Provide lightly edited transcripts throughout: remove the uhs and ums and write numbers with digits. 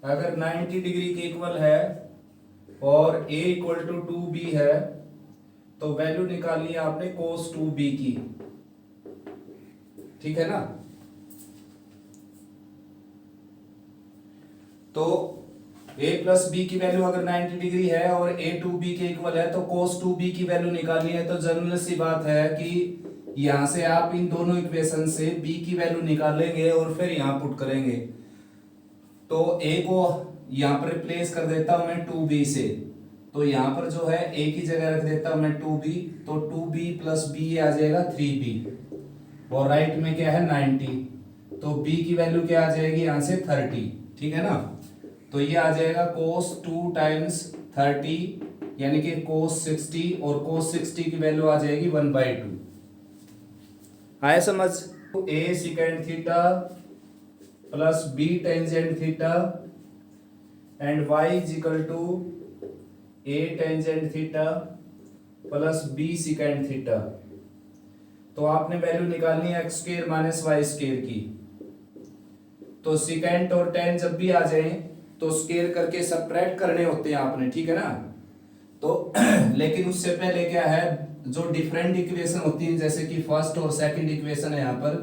अगर 90 डिग्री के इक्वल है और a इक्वल टू 2b है तो वैल्यू निकालनी है आपने cos 2b की। ठीक है ना। तो a प्लस बी की वैल्यू अगर 90 डिग्री है और a 2b के इक्वल है तो cos 2b की वैल्यू निकालनी है। तो जनरल सी बात है कि यहां से आप इन दोनों इक्वेशन से b की वैल्यू निकालेंगे और फिर यहां पुट करेंगे। तो a को यहां पर रिप्लेस कर देता हूं मैं 2b से। तो यहां पर जो है a की जगह रख देता हूं मैं 2b। तो 2b प्लस b आ जाएगा 3b और राइट में क्या है 90। तो b की वैल्यू क्या आ जाएगी यहां से 30। ठीक है ना। तो ये आ जाएगा cos 2 टाइम्स 30 यानी कि cos 60 और cos 60 की वैल्यू आ जाएगी 1/2। आया समझ। a secant theta plus b tangent theta and y is equal to a tangent theta plus b secant theta. तो आपने वैल्यू निकालनी है x square minus y square की। तो सिकेंट और टेन जब भी आ जाए तो स्क्वायर करके सबट्रैक्ट करने होते हैं आपने। ठीक है ना। तो लेकिन उससे पहले क्या है, जो डिफरेंट इक्वेशन होती है जैसे कि फर्स्ट और सेकंड इक्वेशन है यहाँ पर,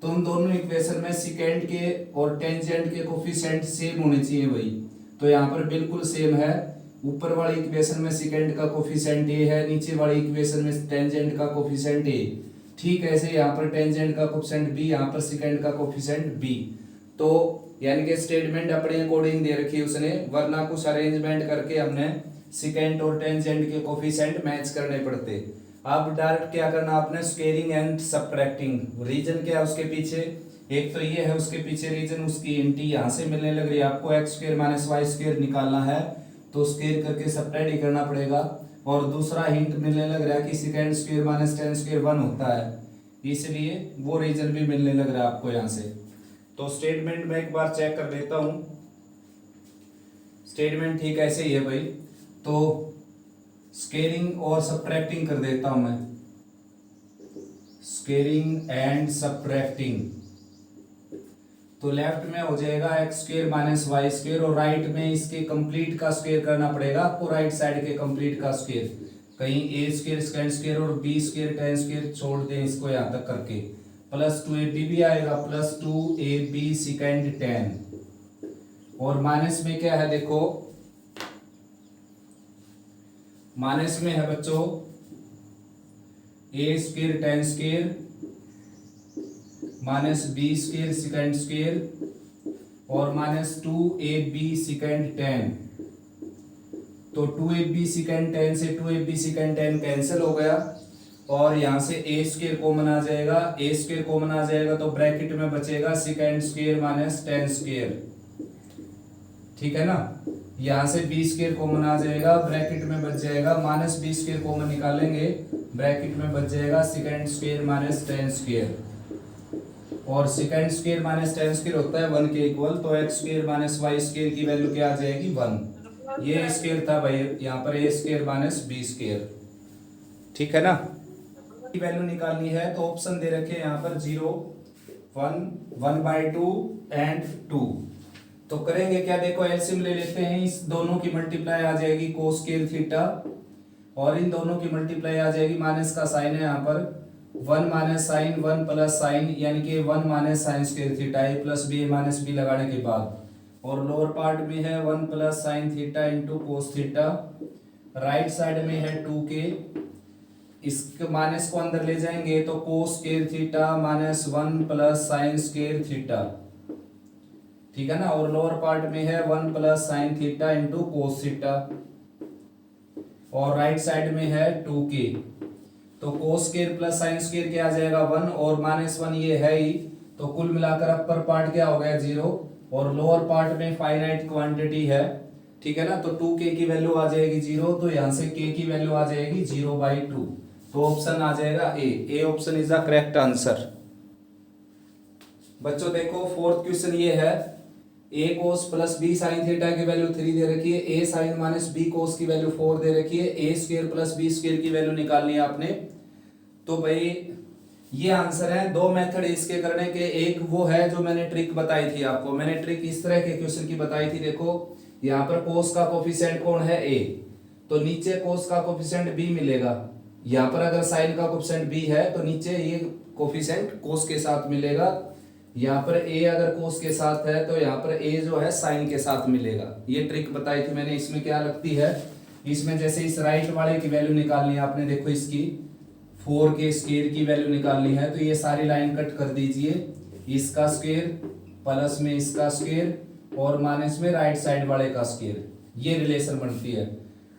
तो उन दोनों इक्वेशन में सिकेंट के और टेंजेंट के कोफिशिएंट सेम होने चाहिए वही। तो यहाँ पर बिल्कुल सेम है। ऊपर वाली इक्वेशन में सिकेंट का कोफिशिएंट ए है, नीचे वाली इक्वेशन में टेंजेंट का कोफिशिएंट ए। ठीक है, ऐसे यहाँ पर टेंजेंट का कोफिशिएंट बी, यहाँ पर सिकेंट का कोफिशिएंट बी। तो यानी कि स्टेटमेंट अपने अकॉर्डिंग दे रखी है उसने, वरना कुछ अरेंजमेंट करके हमने सिकेंट और टेंजेंट के कोफिशिएंट मैच करने पड़ते। अब डायरेक्ट क्या करना आपने, स्क्वेयरिंग एंड सबट्रैक्टिंग। रीजन क्या है उसके पीछे, एक तो ये है उसके पीछे रीजन, उसकी इंटी यहाँ से मिलने लग रही है आपको, x square minus y square निकालना है तो स्क्वायर करके सबट्रैक्ट ही करना पड़ेगा। और दूसरा हिंट मिलने लग रहा है कि second square minus ten square 1 होता है, इसलिए वो रीजन भी मिलने लग रहा है आपको यहाँ से। तो स्टेटमेंट में एक बार चेक कर लेता हूं। स्टेटमेंट ठीक ऐसे ही है भाई। तो स्केलिंग और सबट्रैक्टिंग कर देता हूं मैं, स्केलिंग एंड सबट्रैक्टिंग। तो लेफ्ट में हो जाएगा x square minus y square और राइट में इसके कंप्लीट का स्क्वायर करना पड़ेगा आपको, राइट साइड के कंप्लीट का स्क्वायर। कहीं ए स्क्वायर सेकंड स्क्वायर और बी स्क्वायर टेन स्क्वायर छोड़ दें इसको यहाँ तक करके, प्लस 2ab भी आएगा, प्लस 2ab सिकेंड 10। और माइनस में क्या है देखो, माइनस में है बच्चों a square 10 square minus B square second square और माइनस 2ab सिकेंड 10। तो 2ab सिकेंड 10 से 2ab सिकेंड 10 कैंसिल हो गया और यहां से ए स्क्वायर कॉमन आ जाएगा, ए स्क्वायर कॉमन आ जाएगा तो ब्रैकेट में बचेगा सिकेंड स्क्वायर माइनस 10 स्क्वायर। ठीक है ना। यहां से बी स्क्वायर कॉमन आ जाएगा, ब्रैकेट में बच जाएगा माइनस बी स्क्वायर कॉमन निकालेंगे, ब्रैकेट में बच जाएगा सिकेंड स्क्वायर माइनस 10 स्क्वायर। और सिकेंड स्क्वायर माइनस 10 स्क्वायर होता है 1 के इक्वल। तो x square minus y square की वैल्यू क्या आ जाएगी 1। ये स्क्वायर था भाई, यहाँ पर ए स्क्वायर माइनस बी स्क्वायर। ठीक है ना। वैल्यू निकालनी है तो ऑप्शन दे रखे हैं यहाँ पर 0 1 1/2 एंड 2। तो करेंगे क्या, देखो एलसीएम ले लेते हैं, इस दोनों की मल्टीप्लाई आ जाएगी कोस स्क्वायर थीटा और इन दोनों की मल्टीप्लाई आ जाएगी, माइनस का साइन है यहाँ पर 1 माइनस साइन 1 प्लस साइन यानी कि 1 माइनस साइन स्क्वायर थीटा, ए प्लस बी माइनस बी लगाने के बाद। और लोअर पार्ट में है 1 plus sine theta into cos theta, right side में है 2k, इसके माइनस को अंदर ले जाएंगे तो cos square theta minus 1 plus sine square theta. ठीक है ना। और लोअर पार्ट में है 1 plus sine theta into cos theta और राइट साइड में है 2k। तो cos square plus sine square क्या आ जाएगा 1 और माइनस 1 ये है ही, तो कुल मिलाकर अपर पार्ट क्या हो गया 0 और लोअर पार्ट में फाइनाइट क्वांटिटी है। ठीक है ना। तो 2k की वैल्यू आ जाएगी 0, तो यहां से k की वैल्यू आ जाएगी 0/2। तो ऑप्शन आ जाएगा A option is the correct answer. बच्चों देखो फोर्थ क्वेश्चन ये है, ए कोस प्लस बी साइन थीटा की वैल्यू 3 दे रखी है, ए साइन माइनस बी कोस की वैल्यू 4 दे रखी है, ए स्क्वायर प्लस बी स्क्वायर की वैल्यू निकालनी है आपने। तो भाई ये आंसर है। दो मेथड इसके करने के, एक वो है जो मैंने ट्रिक बताई थी आपको। मैंने ट्रिक इस तरह के क्वेश्चन की बताई थी। देखो यहाँ पर कोस का कोफिशिएंट कौन है, ए, तो नीचे कोस का कोफिशिएंट बी मिलेगा। यहाँ पर अगर साइन का कोफिशिएंट बी है तो नीचे ये कोफिशिएंट कोस के साथ मिलेगा। यहाँ पर ए अगर कोस के साथ है तो यहाँ पर ए जो है साइन के साथ मिलेगा। ये ट्रिक बताई थी मैंने। इसमें क्या लगती है, इसमें जैसे इस राइट वाले की वैल्यू निकालनी है आपने, देखो इसकी 4 के स्क्वायर की वैल्यू निकालनी है, तो ये सारी लाइन कट कर दीजिए। इसका स्क्वायर प्लस में इसका स्क्वायर और माइनस में राइट साइड वाले का स्क्वायर, ये रिलेशन बनती है।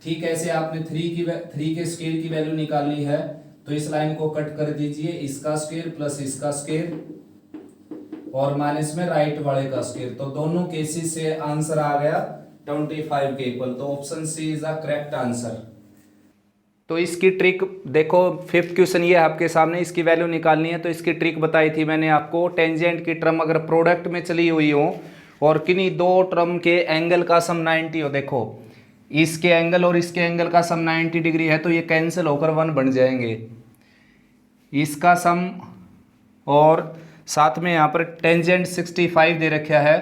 ठीक है, ऐसे आपने 3 के स्क्वायर की वैल्यू निकालनी है तो इस लाइन को कट कर दीजिए। इसका स्क्वायर प्लस इसका स्क्वायर और माइनस में राइट वाले का स्क्वायर, तो दोनों केसेस से आंसर आ गया 25 के इक्वल। तो option C is the correct answer. तो इसकी ट्रिक देखो, 5th क्वेश्चन ये आपके सामने, इसकी वैल्यू निकालनी है। तो इसकी ट्रिक बताई थी मैंने आपको। टेंजेंट की टर्म अगर प्रोडक्ट में चली हुई हो और किन्हीं दो टर्म के एंगल का सम 90 हो, देखो इसके एंगल और इसके एंगल का सम 90 डिग्री है, तो ये कैंसिल होकर 1 बन जाएंगे। इसका सम और साथ में यहाँ पर टेंजेंट 65 दे रखा है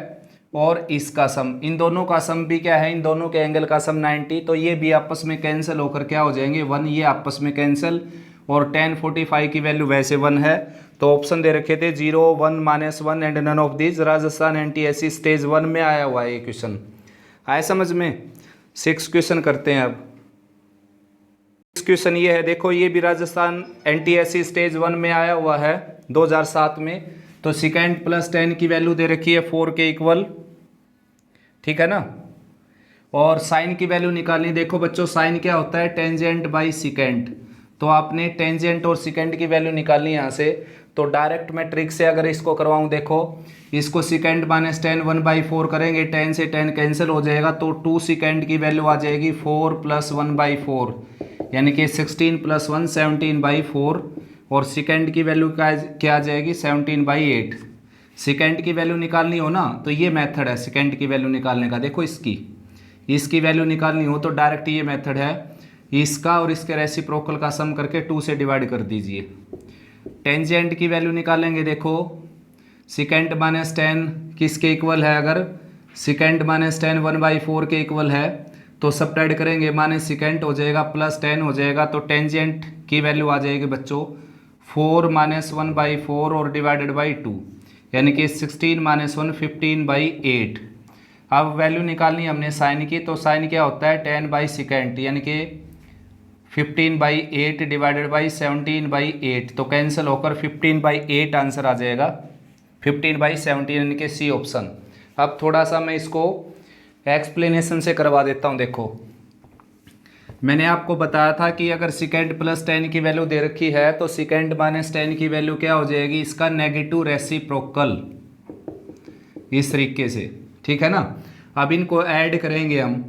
और इसका सम, इन दोनों का सम भी क्या है, इन दोनों के एंगल का सम 90, तो ये भी आपस में कैंसिल होकर क्या हो जाएंगे 1, ये आपस में कैंसिल। और tan 45 की वैल्यू वैसे 1 है, तो ऑप्शन दे रखे थे 0, 1, -1 and none of this. Rajasthan NTSC stage 1 में आया हुआ है ये क्वेश्चन। आया समझ में। 6 क्वेश्चन करते हैं अब। 6 क्वेश्चन ये है, देखो ये भी राजस्थान NTSC स्टेज 1 में आया हुआ है 2007 में। तो सेकेंड प्लस tan की वैल्यू दे रखी है 4 के इक्वल, ठीक है ना। और साइन की वैल्यू निकालनी। देखो बच्चों साइन क्या होता है, टेंजेंट बाई सेकेंड, तो आपने टेंजेंट और सेकेंड की वैल्यू निकालनी है यहाँ से। तो डायरेक्ट मैं ट्रिक से अगर इसको करवाऊँ, देखो इसको सेकेंड माइनस tan 1/4 करेंगे, tan से tan कैंसिल हो जाएगा, तो 2 सेकेंड की वैल्यू आ जाएगी 4 + 1/4, यानी कि 16 + 1 17/4। और सेकेंड की वैल्यू क्या आ जाएगी 17/8। सेकेंड की वैल्यू निकालनी हो ना तो ये मेथड है सेकेंड की वैल्यू निकालने का। देखो इसकी वैल्यू निकालनी हो तो डायरेक्ट ये मेथड है, इसका और इसके रेसिप्रोकल का सम करके 2 से डिवाइड कर दीजिए। टेंजेंट की वैल्यू निकालेंगे, देखो सेकेंड माइनस tan किसके इक्वल है, अगर सेकेंड माइनस tan 1/4 के इक्वल है तो सब्ट्रैक्ट करेंगे, माइनस सेकेंड हो जाएगा प्लस tan हो जाएगा, तो टेंजेंट की वैल्यू आ जाएगी बच्चों 4 - 1/4 और डिवाइडेड बाई 2, यानी कि 16 - 1 15/8। अब वैल्यू निकालनी हमने साइन की, तो साइन क्या होता है tan/sec, यानी कि 15/8 डिवाइडेड बाई 17/8, तो कैंसिल होकर 15/8 आंसर आ जाएगा, 15/17 यानी कि सी ऑप्शन। अब थोड़ा सा मैं इसको एक्सप्लेनेशन से करवा देता हूँ। देखो मैंने आपको बताया था कि अगर सेकेंड प्लस tan की वैल्यू दे रखी है तो सेकेंड माइनस tan की वैल्यू क्या हो जाएगी, इसका नेगेटिव रेसिप्रोकल, इस तरीके से, ठीक है ना। अब इनको ऐड करेंगे हम।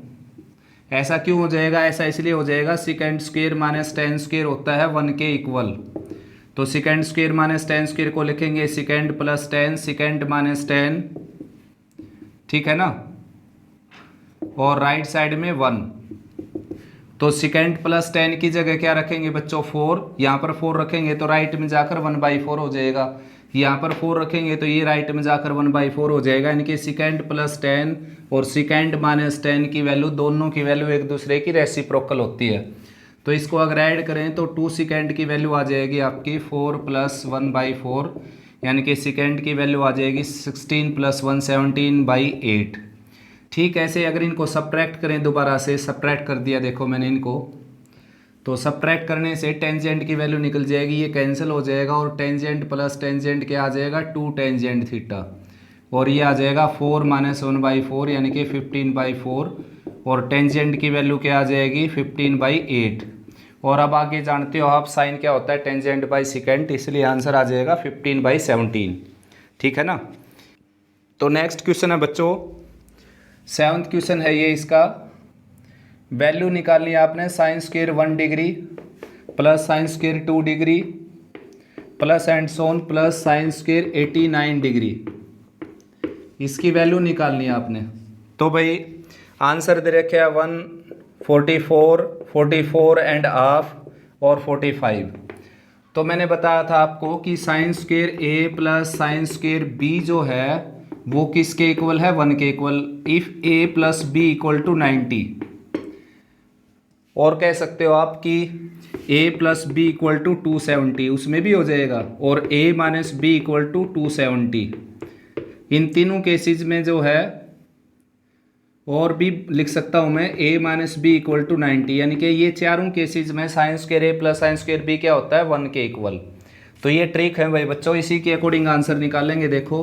ऐसा क्यों हो जाएगा, ऐसा इसलिए हो जाएगा second square minus tan square होता है 1 के इक्वल, तो second square minus tan square को लिखेंगे second plus tan, second minus tan, ठीक है ना, और राइट साइड में 1। तो सेकेंड प्लस tan की जगह क्या रखेंगे बच्चों 4, यहाँ पर 4 रखेंगे तो राइट में जाकर 1/4 हो जाएगा, यहाँ पर 4 रखेंगे तो ये राइट में जाकर 1/4 हो जाएगा, यानी कि सेकेंड प्लस tan और सेकेंड माइनस tan की वैल्यू, दोनों की वैल्यू एक दूसरे की रेसिप्रोकल होती है। तो इसको अगर ऐड करें तो 2 सेकेंड की वैल्यू आ जाएगी आपकी 4 + 1/4, यानी कि सेकेंड की वैल्यू आ जाएगी 16 + 1 17/8। ठीक, ऐसे अगर इनको सब्ट्रैक्ट करें, दोबारा से सब्ट्रैक्ट कर दिया देखो मैंने इनको, तो सब्ट्रैक्ट करने से टेंजेंट की वैल्यू निकल जाएगी, ये कैंसिल हो जाएगा और टेंजेंट प्लस टेंजेंट क्या आ जाएगा 2 टेंजेंट थीटा, और ये आ जाएगा 4 - 1/4 यानी कि 15/4, और टेंजेंट की वैल्यू क्या आ जाएगी 15/8। और अब आगे जानते हो आप साइन क्या होता है टेंजेंट बाई सेकेंड, इसलिए आंसर आ जाएगा 15/17, ठीक है ना। तो नेक्स्ट क्वेश्चन है बच्चों 7th क्वेश्चन है ये, इसका वैल्यू निकालनी है आपने sign square 1 degree plus sine square 2 degree plus and Son plus sine square 89 degree, इसकी वैल्यू निकालनी है आपने। तो भाई आंसर दे रखे है 1, 44, 44 एंड हाफ और 45। तो मैंने बताया था आपको कि sine square A plus sine square B जो है वो किसके इक्वल है, 1 के इक्वल। If A plus B equal to 90, और कह सकते हो आप कि a plus B equal to 270, उसमें भी हो जाएगा, और a minus B equal to 270। इन तीनों केसेस में जो है, और भी लिख सकता हूं मैं, a minus B equal to 90, यानी कि ये चारों केसेस में sine square a plus sine square b क्या होता है, 1 के इक्वल। तो ये ट्रिक है भाई बच्चों, इसी के अकॉर्डिंग आंसर निकालेंगे। देखो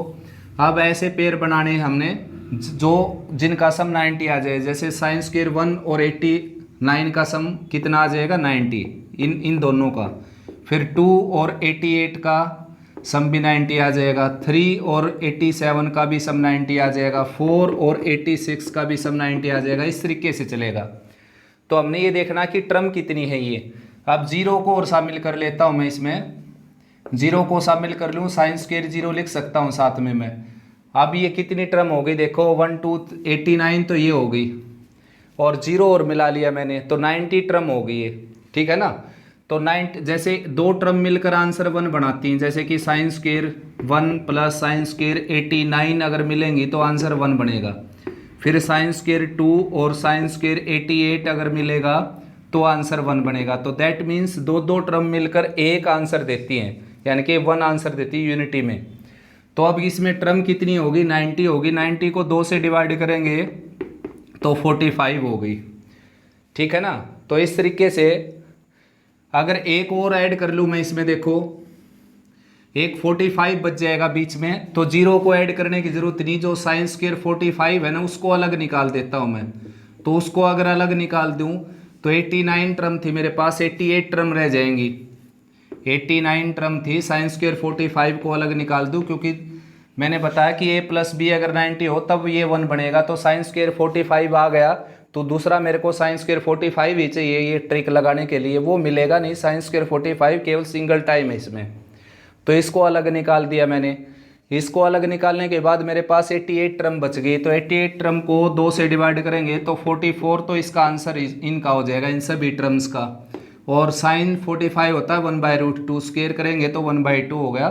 अब ऐसे पेयर बनाने हमने जो जिनका सम 90 आ जाए, जैसे साइन स्क्वायर 1 और 89 का सम कितना आ जाएगा, 90, इन दोनों का। फिर 2 और 88 का सम भी 90 आ जाएगा, 3 और 87 का भी सम 90 आ जाएगा, 4 और 86 का भी सम 90 आ जाएगा। इस तरीके से चलेगा। तो हमने ये देखना कि टर्म कितनी है ये। अब जीरो को और शामिल कर लेता हूँ मैं, इसमें जीरो को शामिल कर लूँ, साइन स्क्वायर जीरो लिख सकता हूँ साथ में मैं। अब ये कितनी टर्म हो गई, देखो 1 2 89 तो ये हो गई, और जीरो और मिला लिया मैंने तो 90 टर्म हो गई है, ठीक है ना। तो 90 जैसे दो टर्म मिलकर आंसर 1 बनाती हैं, जैसे कि sign square 1 plus sine square 89 अगर मिलेंगी तो आंसर 1 बनेगा। फिर साइन स्क्वायर 2 और साइन स्क्वायर 88 अगर मिलेगा तो आंसर 1 बनेगा। तो दैट मीन्स दो दो टर्म मिलकर एक आंसर देती हैं, यानी कि 1 आंसर देती है यूनिटी में। तो अब इसमें टर्म कितनी होगी, 90 होगी। 90 को 2 से डिवाइड करेंगे तो 45 हो गई, ठीक है ना। तो इस तरीके से अगर एक और ऐड कर लूँ मैं इसमें, देखो एक 45 बच जाएगा बीच में, तो जीरो को ऐड करने की जरूरत नहीं। जो साइन स्क्वायर 45 है ना, उसको अलग निकाल देता हूँ मैं। तो उसको अगर अलग निकाल दूँ तो 89 टर्म थी मेरे पास, 88 टर्म रह जाएंगी। 89 टर्म थी, साइन स्क्वायर 45 को अलग निकाल दूँ, क्योंकि मैंने बताया कि a प्लस बी अगर 90 हो तब ये 1 बनेगा। तो साइन स्क्वायर 45 आ गया, तो दूसरा मेरे को साइन स्क्वायर 45 ही चाहिए ये ट्रिक लगाने के लिए, वो मिलेगा नहीं। साइन स्क्वायर 45 केवल सिंगल टाइम है इसमें, तो इसको अलग निकाल दिया मैंने। इसको अलग निकालने के बाद मेरे पास 88 टर्म बच गई। तो 88 टर्म को 2 से डिवाइड करेंगे तो 44, तो इसका आंसर इनका हो जाएगा, इन सभी टर्म्स का। और साइन 45 होता है 1/√2, स्क्वायर करेंगे तो 1/2 हो गया।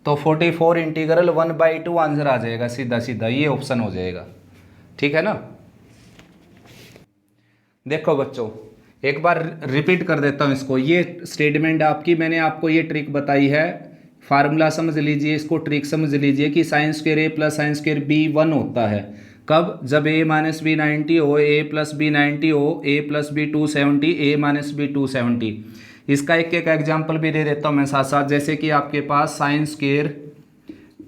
तो 44 इंटीग्रल 1/2 आंसर आ जाएगा सीधा सीधा, ये ऑप्शन हो जाएगा, ठीक है ना। देखो बच्चों एक बार रिपीट कर देता हूँ इसको, ये स्टेटमेंट आपकी, मैंने आपको ये ट्रिक बताई है। फार्मूला समझ लीजिए, इसको ट्रिक समझ लीजिए कि sign square a plus sine square b 1 होता है। कब, जब a माइनस बी 90 हो, a प्लस बी 90 हो, a plus B 270, a minus B 270। इसका एक एक एग्जाम्पल भी दे देता हूँ मैं साथ साथ। जैसे कि आपके पास साइन स्क्वायर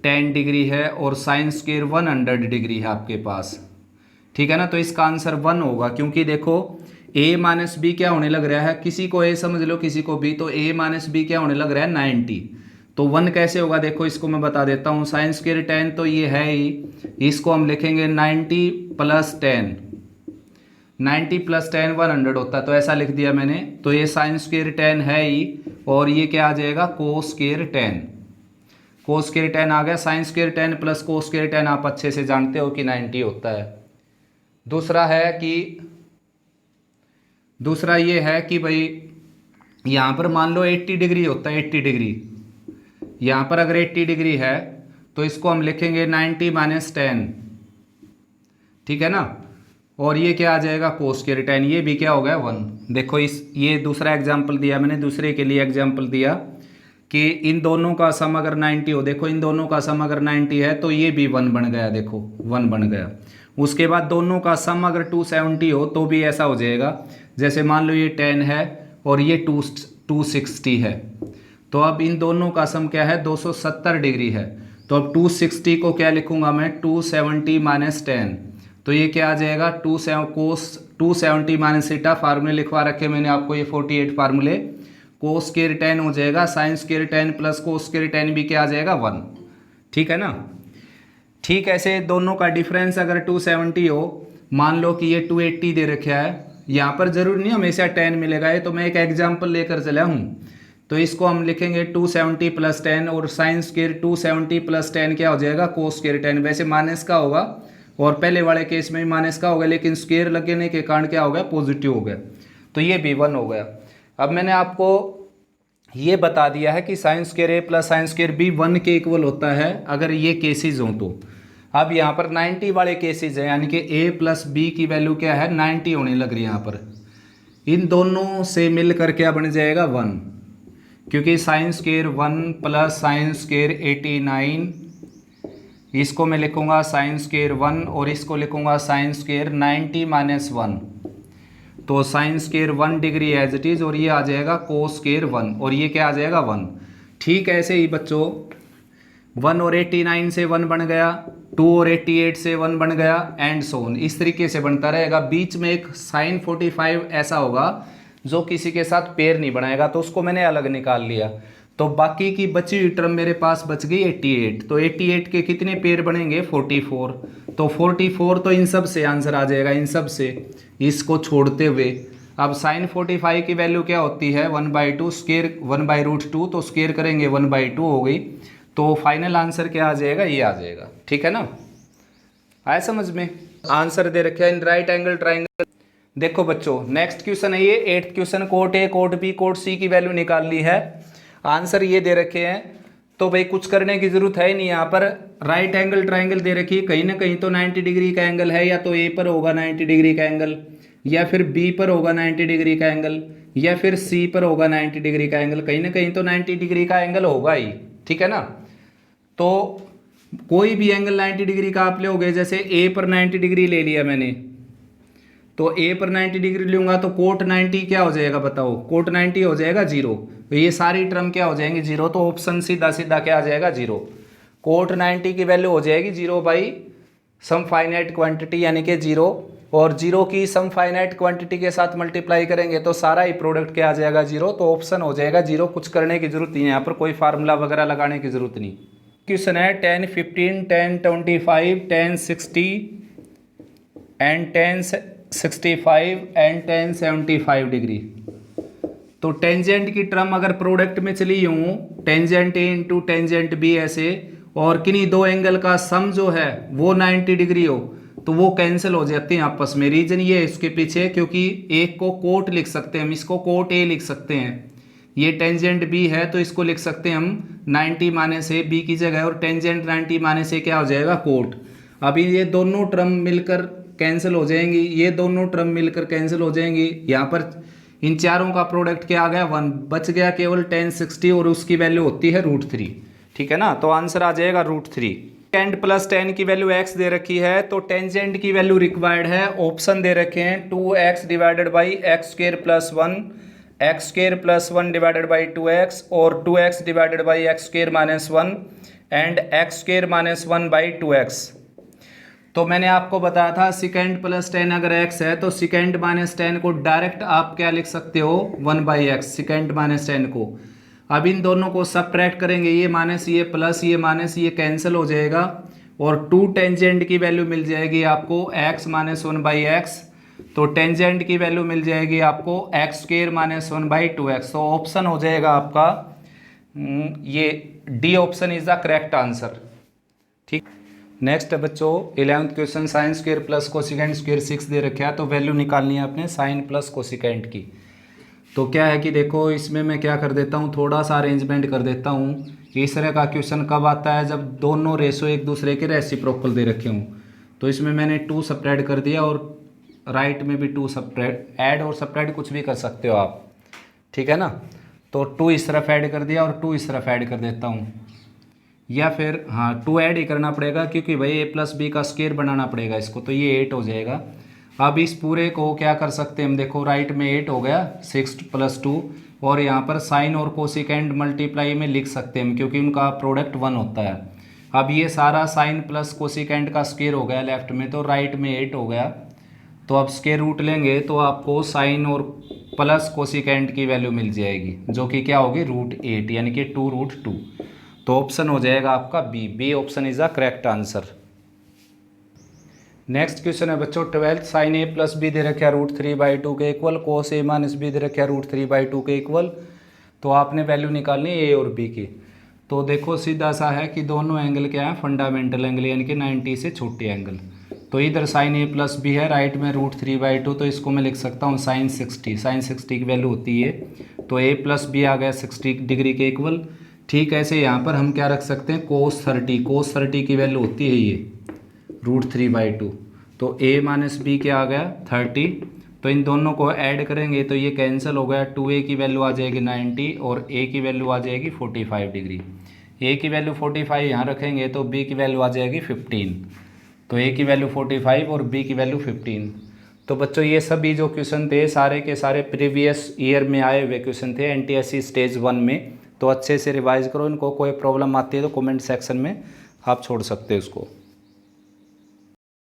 10 डिग्री है और साइन स्क्वायर 100 डिग्री है आपके पास, ठीक है ना। तो इसका आंसर 1 होगा, क्योंकि देखो a माइनस बी क्या होने लग रहा है, किसी को a समझ लो किसी को b, तो a माइनस बी क्या होने लग रहा है, 90। तो 1 कैसे होगा, देखो इसको मैं बता देता हूँ। साइन स्क्वायर 10 तो ये है ही, इसको हम लिखेंगे 90 प्लस 10, 90 प्लस 10 100 होता है, तो ऐसा लिख दिया मैंने। तो ये साइन स्क्वायर 10 है ही, और ये क्या आ जाएगा, कोस स्क्वायर 10। कोस स्क्वायर 10 आ गया। Sine square 10 plus cos square 10 आप अच्छे से जानते हो कि 90 होता है। दूसरा ये है कि भाई यहाँ पर मान लो 80 डिग्री होता है, 80 डिग्री, यहाँ पर अगर 80 डिग्री है तो इसको हम लिखेंगे 90 माइनस 10, ठीक है ना। और ये क्या आ जाएगा, कोस स्क्वायर 10, ये भी क्या हो गया, 1। देखो ये दूसरा एग्जाम्पल दिया मैंने, दूसरे के लिए एग्जाम्पल दिया कि इन दोनों का सम अगर 90 हो, देखो इन दोनों का सम अगर 90 है तो ये भी 1 बन गया, देखो 1 बन गया। उसके बाद दोनों का सम अगर 270 हो तो भी ऐसा हो जाएगा। जैसे मान लो ये 10 है और ये 260 है, तो अब इन दोनों का सम क्या है, 270 डिग्री है। तो अब 260 को क्या लिखूंगा मैं, 270 माइनस 10, तो ये क्या आ जाएगा, 270 माइनस थीटा। फार्मूले लिखवा रखे मैंने आपको, ये 48 फार्मूले। कोस स्क्वायर 10 हो जाएगा, sine square 10 plus cos square 10 भी क्या आ जाएगा, 1, ठीक है ना। ठीक ऐसे दोनों का डिफरेंस अगर 270 हो, मान लो कि ये 280 दे रखा है, यहाँ पर जरूर नहीं हमेशा 10 मिलेगा, ये तो मैं एक एग्जाम्पल लेकर चला हूँ। तो इसको हम लिखेंगे 270 प्लस 10, और साइन स्क्वायर 270 प्लस 10 क्या हो जाएगा, कोस स्क्वायर 10। वैसे माइनस का होगा, और पहले वाले केस में भी माइनस का होगा, लेकिन स्क्वायर लगने के कारण क्या हो गया, पॉजिटिव हो गया। तो ये भी 1 हो गया। अब मैंने आपको ये बता दिया है कि साइन स्क्वायर ए प्लस साइन स्क्वायर बी 1 के इक्वल होता है अगर ये केसेज हों तो। अब यहाँ पर 90 वाले केसेज हैं, यानी कि ए प्लस बी की वैल्यू क्या है 90 होने लग रही है यहाँ पर। इन दोनों से मिलकर क्या बन जाएगा 1, क्योंकि sign square 1 plus sine square 89, इसको मैं लिखूंगा साइन स्क्वायर 1 और इसको लिखूंगा साइन स्क्वायर 90 माइनस 1। तो sine square 1 degree as it is और ये आ जाएगा कोस स्क्वायर 1 और ये क्या आ जाएगा 1। ठीक ऐसे ही बच्चों 1 और 89 से 1 बन गया, 2 और 88 से 1 बन गया एंड सो ऑन, इस तरीके से बनता रहेगा। बीच में एक साइन 45 ऐसा होगा जो किसी के साथ पेयर नहीं बनाएगा, तो उसको मैंने अलग निकाल लिया। तो बाकी की बची हुई टर्म मेरे पास बच गई 88। तो 88 के कितने पेयर बनेंगे 44। तो 44 तो इन सब से आंसर आ जाएगा, इन सब से इसको छोड़ते हुए। अब साइन 45 की वैल्यू क्या होती है 1/2 स्क्वायर 1/√2, तो स्क्वायर करेंगे 1/2 हो गई। तो फाइनल आंसर क्या आ जाएगा, ये आ जाएगा। ठीक है ना, आया समझ में। आंसर दे रखे इन राइट एंगल ट्राइंगल। देखो बच्चों नेक्स्ट क्वेश्चन है ये 8th question, quote a quote b quote c की वैल्यू निकालनी है। आंसर ये दे रखे हैं, तो भाई कुछ करने की जरूरत है नहीं। यहाँ पर राइट एंगल ट्राइंगल दे रखी है, कहीं ना कहीं तो 90 डिग्री का एंगल है, या तो ए पर होगा 90 डिग्री का एंगल, या फिर बी पर होगा 90 डिग्री का एंगल, या फिर सी पर होगा 90 डिग्री का एंगल। कहीं ना कहीं तो 90 डिग्री का एंगल होगा ही। ठीक है ना, तो कोई भी एंगल 90 डिग्री का आप लोगे, जैसे ए पर 90 डिग्री ले लिया मैंने, तो ए पर 90 डिग्री लूंगा तो कोट 90 क्या हो जाएगा बताओ, कोट 90 हो जाएगा 0। तो ये सारी टर्म क्या हो जाएंगी 0, तो ऑप्शन सीधा सीधा क्या आ जाएगा 0। कोट 90 की वैल्यू हो जाएगी 0 बाई सम फाइनाइट क्वांटिटी यानी कि 0, और 0 की सम फाइनाइट क्वांटिटी के साथ मल्टीप्लाई करेंगे तो सारा ही प्रोडक्ट क्या आ जाएगा 0। तो ऑप्शन हो जाएगा 0। कुछ करने की जरूरत नहीं है, यहाँ पर कोई फार्मूला वगैरह लगाने की जरूरत नहीं। क्वेश्चन है 10 15 10 25 10 60 एंड 10 65 एंड 10 75 डिग्री। तो टेंजेंट की टर्म अगर प्रोडक्ट में चली हूँ, tangent A into tangent B ऐसे, और किन्हीं दो एंगल का सम जो है वो 90 डिग्री हो, तो वो कैंसिल हो जाते हैं आपस में। रीजन ये है इसके पीछे, क्योंकि एक को कोट लिख सकते हैं हम, इसको कोट ए लिख सकते हैं। ये टेंजेंट बी है तो इसको लिख सकते हैं हम 90 माइनस ए बी की जगह, और टेंजेंट 90 माइनस ए क्या हो जाएगा कोट। अभी ये दोनों टर्म मिलकर कैंसिल हो जाएंगी, ये दोनों टर्म मिलकर कैंसिल हो जाएंगी। यहाँ पर इन चारों का प्रोडक्ट क्या आ गया 1, बच गया केवल 10 60 और उसकी वैल्यू होती है √3। ठीक है ना, तो आंसर आ जाएगा √3। टेंजेंट प्लस 10 की वैल्यू x दे रखी है, तो टेंजेंट की वैल्यू रिक्वायर्ड है। ऑप्शन दे रखे हैं 2x divided by x square plus 1, x square plus 1 divided by 2x, और 2x divided by x square minus 1 and x square minus 1 by 2x। तो मैंने आपको बताया था सेकेंड प्लस 10 अगर x है तो सेकेंड माइनस 10 को डायरेक्ट आप क्या लिख सकते हो 1/x, सेकेंड माइनस 10 को। अब इन दोनों को सबट्रैक्ट करेंगे, ये माइनस ये प्लस ये माइनस ये कैंसिल हो जाएगा, और 2 टेंजेंट की वैल्यू मिल जाएगी आपको x माइनस 1/x। तो टेंजेंट की वैल्यू मिल जाएगी आपको एक्स स्क्वायर माइनस 1/2x। तो ऑप्शन हो जाएगा आपका ये D option is the correct answer. ठीक, नेक्स्ट है बच्चों 11th question, sine square plus cosecant square 6 दे रखा है, तो वैल्यू निकालनी है आपने साइन प्लस कोसिकेंट की। तो क्या है कि देखो इसमें मैं क्या कर देता हूँ, थोड़ा सा अरेंजमेंट कर देता हूँ। इस तरह का क्वेश्चन कब आता है, जब दोनों रेशो एक दूसरे के रेसिप्रोकल दे रखे हूँ। तो इसमें मैंने 2 सब्ट्रैक्ट कर दिया, और राइट में भी 2 सब्ट्रैक्ट, ऐड और सब्ट्रैक्ट कुछ भी कर सकते हो आप। ठीक है ना, तो 2 इस तरफ ऐड कर दिया और 2 इस तरफ ऐड कर देता हूँ, या फिर हाँ 2 ऐड ही करना पड़ेगा क्योंकि भाई a प्लस बी का स्क्वायर बनाना पड़ेगा इसको, तो ये 8 हो जाएगा। अब इस पूरे को क्या कर सकते हैं हम, देखो राइट में 8 हो गया 6 + 2, और यहाँ पर साइन और कोसिकेंट मल्टीप्लाई में लिख सकते हैं हम, क्योंकि उनका प्रोडक्ट 1 होता है। अब ये सारा साइन प्लस कोसिकेंट का स्क्वायर हो गया लेफ्ट में, तो राइट में 8 हो गया। तो अब स्क्वायर रूट लेंगे तो आपको साइन और प्लस कोसिकेंट की वैल्यू मिल जाएगी, जो कि क्या होगी √8 यानी कि 2√2। तो ऑप्शन हो जाएगा आपका B option is the correct answer. Next question है बच्चों 12th, sine A plus B दे रखा √3/2 के इक्वल, कोस ए माइनस बी दे रखा √3/2 के इक्वल। तो आपने वैल्यू निकालनी है ए और बी की। तो देखो सीधा सा है कि दोनों एंगल क्या है फंडामेंटल एंगल, यानी कि 90 से छोटे एंगल। तो इधर साइन ए प्लस बी है, राइट में √3/2, तो इसको मैं लिख सकता हूँ साइन 60। साइन 60 की वैल्यू होती है तो a प्लस बी आ गया 60 डिग्री के इक्वल। ठीक ऐसे यहाँ पर हम क्या रख सकते हैं, कोस 30 की वैल्यू होती है ये √3/2। तो a माइनस बी क्या आ गया 30। तो इन दोनों को ऐड करेंगे तो ये कैंसिल हो गया, 2a की वैल्यू आ जाएगी 90 और a की वैल्यू आ जाएगी 45 डिग्री। a की वैल्यू 45 यहाँ रखेंगे तो b की वैल्यू आ जाएगी 15। तो a की वैल्यू 45 और b की वैल्यू 15। तो बच्चों ये सभी जो क्वेश्चन थे सारे के सारे प्रीवियस ईयर में आए हुए क्वेश्चन थे NTSC स्टेज 1 में। तो अच्छे से रिवाइज करो इनको। कोई प्रॉब्लम आती है तो कमेंट सेक्शन में आप छोड़ सकते हो उसको।